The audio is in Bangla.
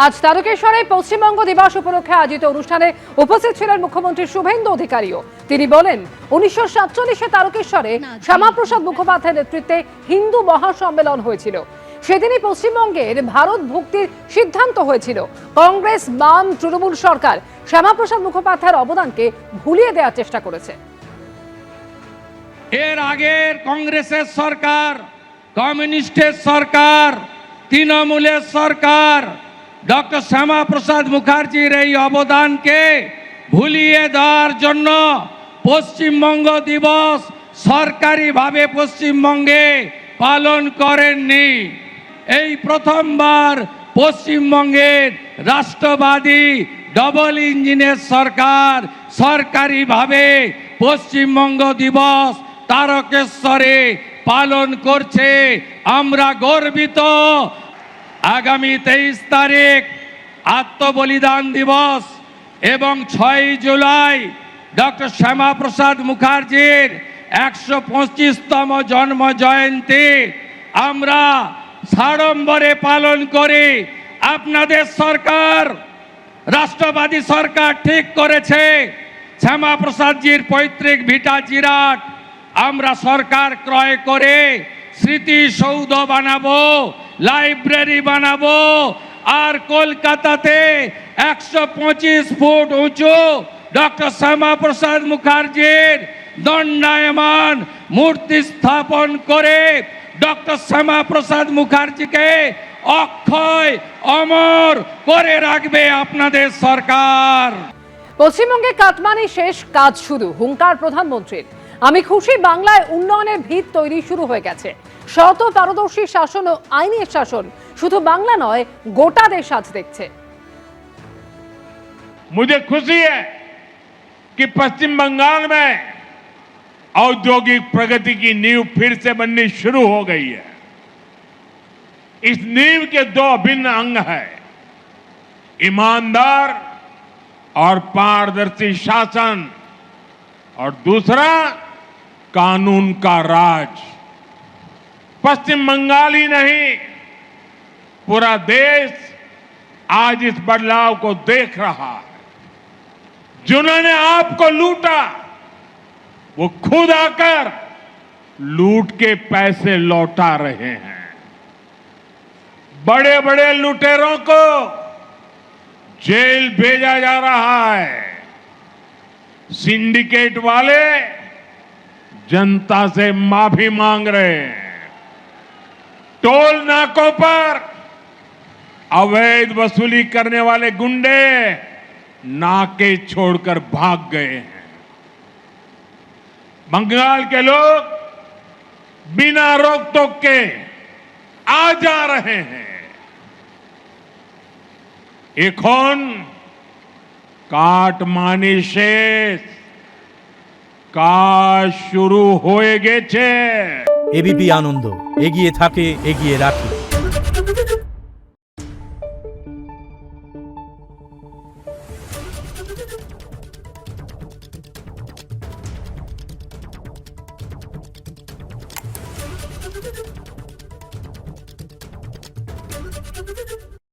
আজ তারকেশ্বরে পশ্চিমবঙ্গ দিবস উপলক্ষে আয়োজিত অনুষ্ঠানে উপস্থিত ছিলেন মুখ্যমন্ত্রী শুভেন্দু অধিকারীও। তিনি বলেন, 1947-এ তারকেশ্বরে শ্যামাপ্রসাদ মুখোপাধ্যায়ের নেতৃত্বে হিন্দু মহাসম্মেলন হয়েছিল। সেদিনই পশ্চিমবঙ্গের ভারত ভুক্তির সিদ্ধান্ত হয়েছিল। কংগ্রেস, বাম, তৃণমূল সরকার শ্যামাপ্রসাদ মুখোপাধ্যায়ের অবদানকে ভুলিয়ে দেওয়ার চেষ্টা করেছে। এর আগের কংগ্রেসের সরকার, কমিউনিস্টের সরকার, তৃণমূলের সরকার ডক্টর শ্যামাপ্রসাদ মুখার্জির এই অবদানকে ভুলিয়ে দেওয়ার জন্য পশ্চিমবঙ্গ দিবস সরকারিভাবে পশ্চিমবঙ্গে পালন করেননি। এই প্রথমবার পশ্চিমবঙ্গের রাষ্ট্রবাদী ডবল ইঞ্জিনের সরকার সরকারিভাবে পশ্চিমবঙ্গ দিবস তারকেশ্বরে পালন করছে। আমরা গর্বিত। আগামী 23 তারিখ আত্মবলিদান দিবস এবং 6 জুলাই ডক্টর শ্যামাপ্রসাদ মুখার্জির 125তম জন্ম জয়ন্তী আমরা সাড়ম্বরে পালন করি। আপনাদের সরকার, রাষ্ট্রবাদী সরকার ঠিক করেছে শ্যামাপ্রসাদজির পৈতৃক ভিটা জিরাট আমরা সরকার ক্রয় করে স্মৃতিসৌধ বানাবো, লাইব্রেরি বানাবো, আর কলকাতাতে 125 ফুট উঁচু ডক্টর শ্যামাপ্রসাদ মুখার্জির দণ্ডায়মান মূর্তি স্থাপন করে ডক্টর শ্যামাপ্রসাদ মুখার্জিকে অক্ষয় অমর করে রাখবে আপনাদের সরকার। পশ্চিমবঙ্গে কাটমানি শেষ, কাজ শুরু, হুঙ্কার প্রধানমন্ত্রীর। আমি খুশি, বাংলায় উন্নয়নের ভিত তৈরি শুরু হয়ে গেছে। শত পারদর্শী শাসন ও আইনের শাসন শুধু বাংলা নয়, গোটা দেশ আজ দেখছে। मुझे खुशी है कि पश्चिम बंगाल में औद्योगिक प्रगति की नींव फिर से बननी शुरू हो गई है। इस नींव के दो अभिन्न अंग हैं, ईमानदार और पारदर्शी शासन, और दूसरा कानून का राज। पश्चिम बंगाल ही नहीं, पूरा देश आज इस बदलाव को देख रहा है। जिन्होंने आपको लूटा वो खुद आकर लूट के पैसे लौटा रहे हैं। बड़े बड़े लुटेरों को जेल भेजा जा रहा है। सिंडिकेट वाले जनता से माफी मांग रहे हैं। टोल नाकों पर अवैध वसूली करने वाले गुंडे नाके छोड़कर भाग गए हैं। बंगाल के लोग बिना रोक टोक के आ जा रहे हैं। এখন কাটমানি শেষ, কাজ শুরু হয়ে গেছে। এবিপি আনন্দ, এগিয়ে থাকে, এগিয়ে রাখে।